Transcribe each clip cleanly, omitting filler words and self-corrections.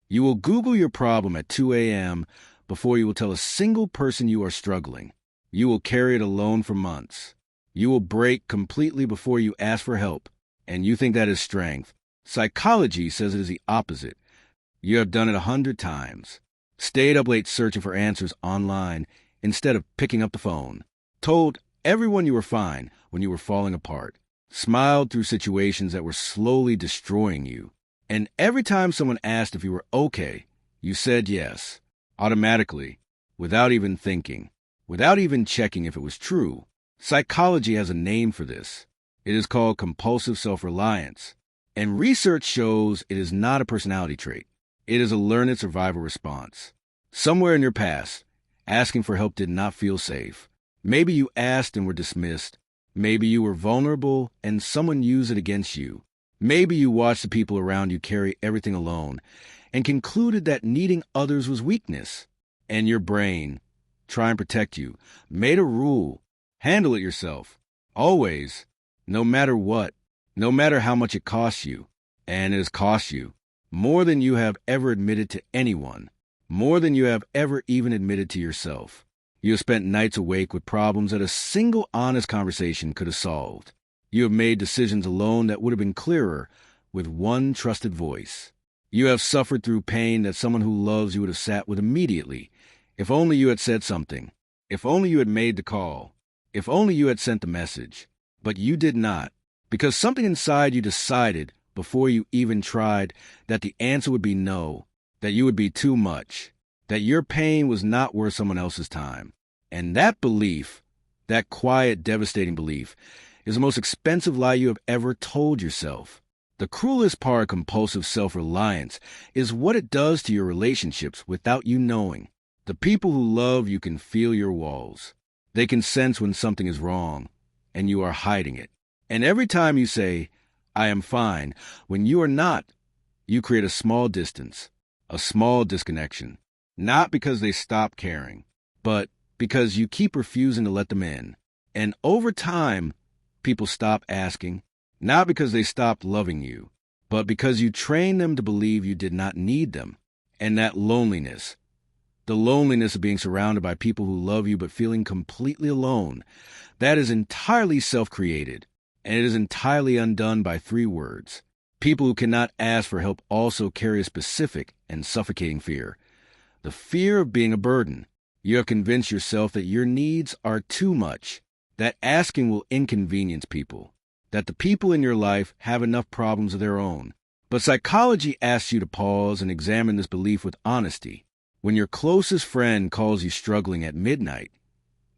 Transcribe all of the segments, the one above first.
You will Google your problem at 2 a.m. before you will tell a single person you are struggling. You will carry it alone for months. You will break completely before you ask for help, and you think that is strength. Psychology says it is the opposite. You have done it 100 times. Stayed up late searching for answers online instead of picking up the phone. Told everyone you were fine when you were falling apart. Smiled through situations that were slowly destroying you. And every time someone asked if you were okay, you said yes, automatically, without even thinking, without even checking if it was true. Psychology has a name for this. It is called compulsive self-reliance. And research shows it is not a personality trait. It is a learned survival response. Somewhere in your past, asking for help did not feel safe. Maybe you asked and were dismissed. Maybe you were vulnerable and someone used it against you. Maybe you watched the people around you carry everything alone and concluded that needing others was weakness. And your brain, try and protect you, made a rule. Handle it yourself. Always. No matter what. No matter how much it costs you. And it has cost you. More than you have ever admitted to anyone. More than you have ever even admitted to yourself. You have spent nights awake with problems that a single honest conversation could have solved. You have made decisions alone that would have been clearer with one trusted voice. You have suffered through pain that someone who loves you would have sat with immediately. If only you had said something. If only you had made the call. If only you had sent the message. But you did not. Because something inside you decided, before you even tried, that the answer would be no, that you would be too much, that your pain was not worth someone else's time. And that belief, that quiet, devastating belief, is the most expensive lie you have ever told yourself. The cruelest part of compulsive self-reliance is what it does to your relationships without you knowing. The people who love you can feel your walls. They can sense when something is wrong, and you are hiding it. And every time you say, I am fine, when you are not, you create a small distance, a small disconnection. Not because they stop caring, but because you keep refusing to let them in. And over time, people stop asking, not because they stopped loving you, but because you trained them to believe you did not need them. And that loneliness, the loneliness of being surrounded by people who love you but feeling completely alone, that is entirely self-created, and it is entirely undone by 3 words. People who cannot ask for help also carry a specific and suffocating fear. The fear of being a burden. You have convinced yourself that your needs are too much, that asking will inconvenience people, that the people in your life have enough problems of their own. But psychology asks you to pause and examine this belief with honesty. When your closest friend calls you struggling at midnight,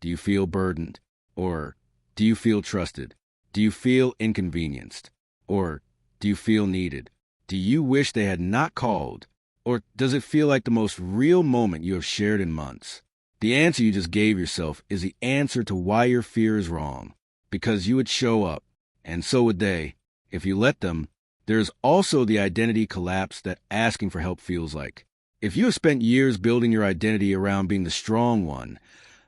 do you feel burdened? Or do you feel trusted? Do you feel inconvenienced? Or do you feel needed? Do you wish they had not called? Or does it feel like the most real moment you have shared in months? The answer you just gave yourself is the answer to why your fear is wrong. Because you would show up, and so would they, if you let them. There's also the identity collapse that asking for help feels like. If you have spent years building your identity around being the strong one,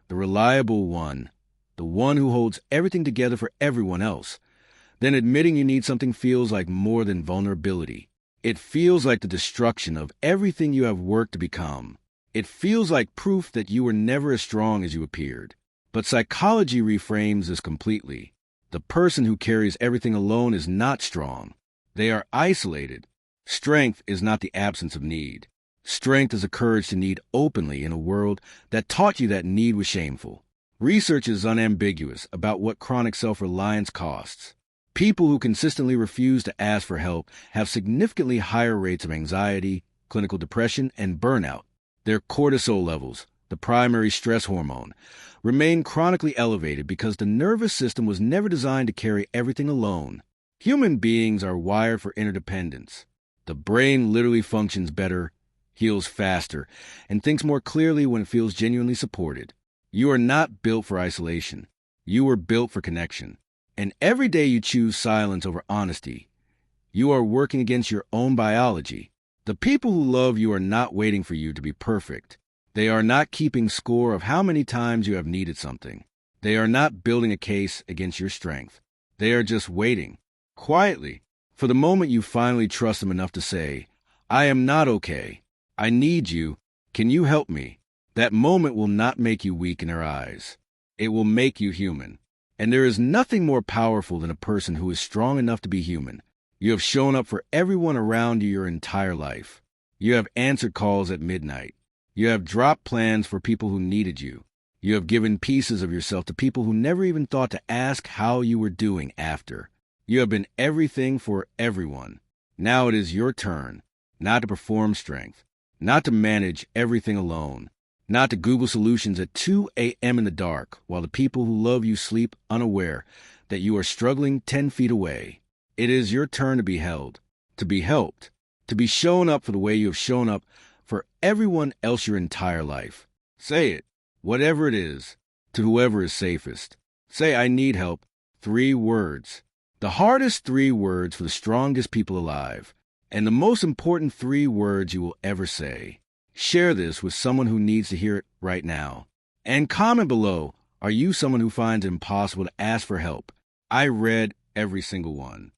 the reliable one, the one who holds everything together for everyone else, then admitting you need something feels like more than vulnerability. It feels like the destruction of everything you have worked to become. It feels like proof that you were never as strong as you appeared. But psychology reframes this completely. The person who carries everything alone is not strong. They are isolated. Strength is not the absence of need. Strength is the courage to need openly in a world that taught you that need was shameful. Research is unambiguous about what chronic self-reliance costs. People who consistently refuse to ask for help have significantly higher rates of anxiety, clinical depression, and burnout. Their cortisol levels, the primary stress hormone, remain chronically elevated because the nervous system was never designed to carry everything alone. Human beings are wired for interdependence. The brain literally functions better, heals faster, and thinks more clearly when it feels genuinely supported. You are not built for isolation. You were built for connection. And every day you choose silence over honesty, you are working against your own biology. The people who love you are not waiting for you to be perfect. They are not keeping score of how many times you have needed something. They are not building a case against your strength. They are just waiting, quietly, for the moment you finally trust them enough to say, I am not okay. I need you. Can you help me? That moment will not make you weak in their eyes. It will make you human. And there is nothing more powerful than a person who is strong enough to be human. You have shown up for everyone around you your entire life. You have answered calls at midnight. You have dropped plans for people who needed you. You have given pieces of yourself to people who never even thought to ask how you were doing after. You have been everything for everyone. Now it is your turn, not to perform strength, not to manage everything alone, not to Google solutions at 2 a.m. in the dark while the people who love you sleep unaware that you are struggling 10 feet away. It is your turn to be held, to be helped, to be shown up for the way you have shown up for everyone else your entire life. Say it, whatever it is, to whoever is safest. Say, I need help. 3 words. The hardest 3 words for the strongest people alive, and the most important 3 words you will ever say. Share this with someone who needs to hear it right now. And comment below, are you someone who finds it impossible to ask for help? I read every single one.